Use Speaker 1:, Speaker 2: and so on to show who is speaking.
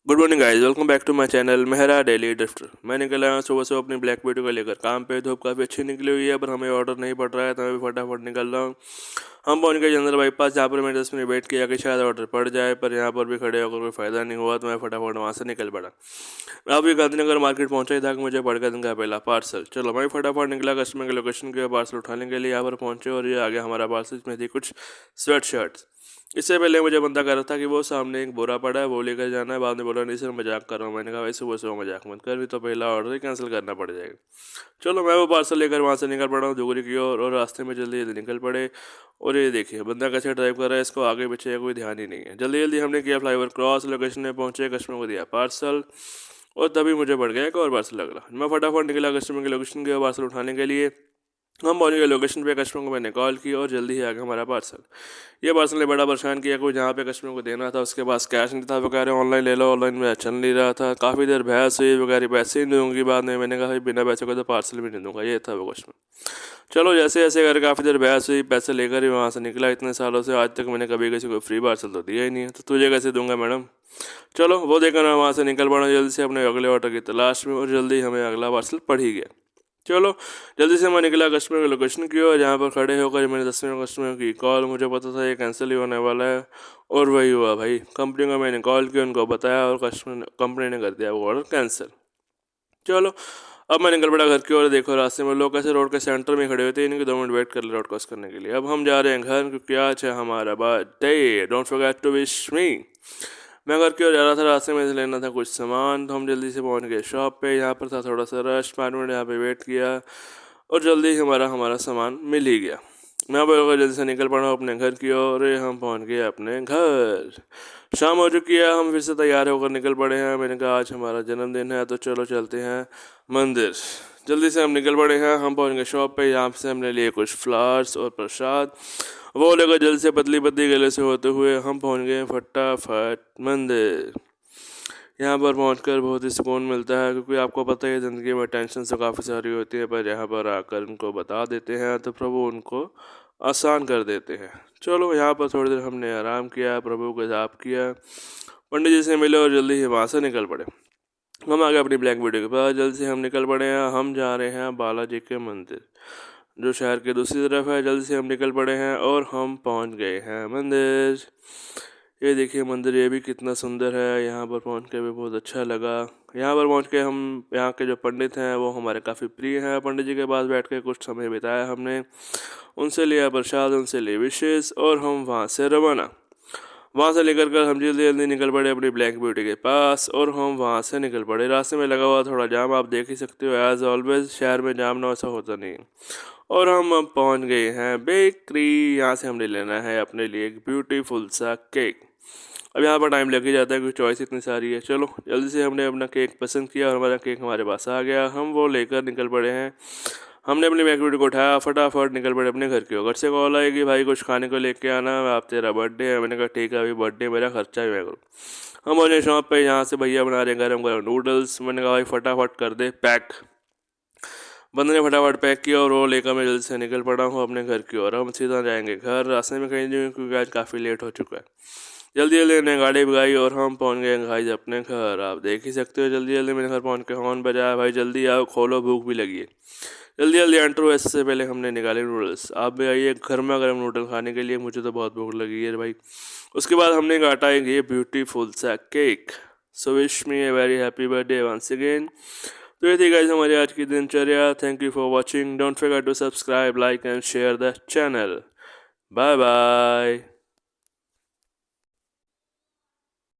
Speaker 1: Good morning guys, welcome back to my channel Mehra daily drifter. मैं निकला हूँ सुबह से अपनी ब्लैक ब्यूटी को लेकर काम पे। धूप काफ़ी अच्छी निकली हुई है पर हमें ऑर्डर नहीं पड़ रहा है तो मैं भी फटाफट निकल रहा हूँ। हम पहुँच गए जनरल बाईपास, जहाँ पर मैंने 10 मिनट वेट किया कि शायद ऑर्डर पड़ जाए, पर यहाँ पर भी खड़े होकर कोई फ़ायदा नहीं हुआ तो मैं फटाफट वहाँ से निकल पड़ा। मैं अभी गांधीनगर मार्केट पहुँचा ही था कि मुझे पड़ गया दिन का पहला पार्सल। चलो मैं फटाफट निकला कस्टमर के लोकेशन के पार्सल उठाने के लिए। यहाँ पर पहुँचे और ये आ गया हमारा पार्सल। इसमें थी कुछ स्वेट शर्ट्स। इससे पहले मुझे बंदा कह रहा था कि वो सामने एक बोरा पड़ा है वो लेकर जाना है। बाद में बोला नहीं सर मजाक कर रहा हूँ। मैंने कहा भाई सुबह सुबह मजाक मत कर, भी तो पहला ऑर्डर ही कैंसिल करना पड़ जाएगा। चलो मैं वो पार्सल लेकर वहाँ से निकल पड़ा हूँ धुगरी की ओर, और रास्ते में जल्दी जल्दी निकल पड़े। और ये देखिए बंदा कैसे ड्राइव कर रहा है, इसको आगे पीछे का कोई ध्यान ही नहीं है। जल्दी जल्दी हमने किया फ्लाईओवर क्रॉस, लोकेशन में पहुँचे, कस्टमर को दिया पार्सल और तभी मुझे पड़ गया एक और पार्सल लग रहा। मैं फटाफट निकला कस्टमर की लोकेशन के पार्सल उठाने के लिए। हम पहुंच गए लोकेशन पे, कस्टमर को मैंने कॉल की और जल्दी ही आ गया हमारा पार्सल। ये पार्सल ने बड़ा परेशान किया। कोई जहाँ पे कस्टमर को देना था उसके पास कैश नहीं था, वो कह रहे ऑनलाइन ले लो, ऑनलाइन में चल नहीं रहा था। काफ़ी देर बहस हुई, वो कह रही पैसे ही नहीं दूंगी। बाद में मैंने कहा भाई बिना पैसे को तो पार्सल भी नहीं दूंगा, ये था वो कस्टमर। चलो जैसे जैसे कर काफ़ी देर बहस हुई, पैसे लेकर ही वहाँ से निकला। इतने सालों से आज तक मैंने कभी किसी को फ्री पार्सल तो दिया ही नहीं है, तो तुझे कैसे दूंगा मैडम। चलो वो देखकर मैं वहाँ से निकल पड़ा जल्दी से अपने अगले ऑर्डर की तलाश में, और जल्दी हमें अगला पार्सल पड़ ही गया। चलो जल्दी से मैं निकला कस्टमर के लोकेशन की ओर, जहाँ पर खड़े होकर मैंने 10 मिनट कस्टमर की कॉल। मुझे पता था ये कैंसिल ही होने वाला है, और वही हुआ भाई। कंपनी को मैंने कॉल किया, उनको बताया, और कस्टमर कंपनी ने कर दिया वो ऑर्डर कैंसिल। चलो अब मैं निकल पड़ा घर की ओर। देखो रास्ते में लोग कैसे रोड के सेंटर में खड़े हुए थे, इनके 2 मिनट वेट कर ले रोड क्रॉस करने के लिए। अब हम जा रहे हैं घर, क्योंकि आज है हमारा birthday. Don't forget to wish me. मैं घर की ओर जा रहा था, रास्ते में से लेना था कुछ सामान, तो हम जल्दी से पहुंच गए शॉप पे। यहाँ पर था थोड़ा सा रश, 5 मिनट यहाँ पे वेट किया और जल्दी ही हमारा हमारा सामान मिल ही गया। मैं बोलकर जल्दी से निकल पड़ा अपने घर की ओर। हम पहुंच गए अपने घर। शाम हो चुकी है, हम फिर से तैयार होकर निकल पड़े हैं। मैंने कहा आज हमारा जन्मदिन है तो चलो चलते हैं मंदिर। जल्दी से हम निकल पड़े हैं। हम पहुंच गए शॉप पे, यहाँ से हमने लिए कुछ फ्लावर्स और प्रसाद। वो लेकर जल्दी से पतली पतली गले से होते हुए हम पहुंच गए फटाफट मंदिर। यहाँ पर पहुंचकर बहुत ही सुकून मिलता है, क्योंकि आपको पता है ज़िंदगी में टेंशन तो काफ़ी सारी होती है, पर यहाँ पर आकर उनको बता देते हैं तो प्रभु उनको आसान कर देते हैं। चलो यहाँ पर थोड़ी देर हमने आराम किया, प्रभु को जाप किया, पंडित जी से मिले और जल्दी ही वहाँ से निकल पड़े। हम आ गए अपनी ब्लैक ब्यूटी के पास। जल्दी से हम निकल पड़े हैं। हम जा रहे हैं बालाजी के मंदिर, जो शहर के दूसरी तरफ है। जल्दी से हम निकल पड़े हैं और हम पहुंच गए हैं मंदिर। ये देखिए मंदिर, ये भी कितना सुंदर है। यहाँ पर पहुंच के भी बहुत अच्छा लगा। यहाँ पर पहुंच के हम, यहाँ के जो पंडित हैं वो हमारे काफ़ी प्रिय हैं। पंडित जी के पास बैठ के कुछ समय बिताया हमने, उनसे लिया प्रसाद, उनसे लिए विशेष, और हम वहाँ से रवाना। वहाँ से लेकर कर हम जल्दी जल्दी निकल पड़े अपनी ब्लैक ब्यूटी के पास, और हम वहाँ से निकल पड़े। रास्ते में लगा हुआ थोड़ा जाम, आप देख ही सकते हो। एज ऑलवेज शहर में जाम ना ऐसा होता नहीं। और हम अब पहुँच गए हैं बेकरी। यहाँ से हमने लेना है अपने लिए एक ब्यूटीफुल सा केक। अब यहाँ पर टाइम लग ही जाता है क्योंकि चॉइस इतनी सारी है। चलो जल्दी से हमने अपना केक पसंद किया और हमारा केक हमारे पास आ गया। हम वो लेकर निकल पड़े हैं। हमने अपनी बैकवेट को उठाया, फटाफट निकल पड़े अपने घर के। घर से कॉल आई कि भाई कुछ खाने को लेके आना, आप तेरा बर्थडे है। मैंने कहा ठीक है, अभी बर्थडे मेरा, खर्चा ही मैं करूँ। हम अपने शॉप पे, यहाँ से भैया बना रहे गरम गरम नूडल्स। मैंने कहा भाई फटाफट कर दे पैक। बंदे ने फटाफट पैक किया और वो लेकर मैं जल्दी से निकल पड़ा हूँ अपने घर की ओर। हम सीधा जाएंगे घर, रास्ते में कहीं नहीं क्योंकि आज काफ़ी लेट हो चुका है। जल्दी जल्दी ने गाड़ी भगाई और हम पहुंच गए भाई अपने घर। आप देख ही सकते हो, जल्दी जल्दी मेरे घर पहुंच के हॉर्न बजाया, भाई जल्दी आओ, खोलो, भूख भी लगी है। जल्दी जल्दी एंटर हुए। इससे पहले हमने निकाले नूडल्स। आप भी आइए गर्मा गर्म नूडल खाने के लिए, मुझे तो बहुत भूख लगी है भाई। उसके बाद हमने काटा एक ये ब्यूटीफुल सा cake. So wish me a very happy birthday once again. तो ये थी गाइस हमारी आज की दिनचर्या। Thank you for watching. Don't forget to subscribe, like and share the channel. Bye bye.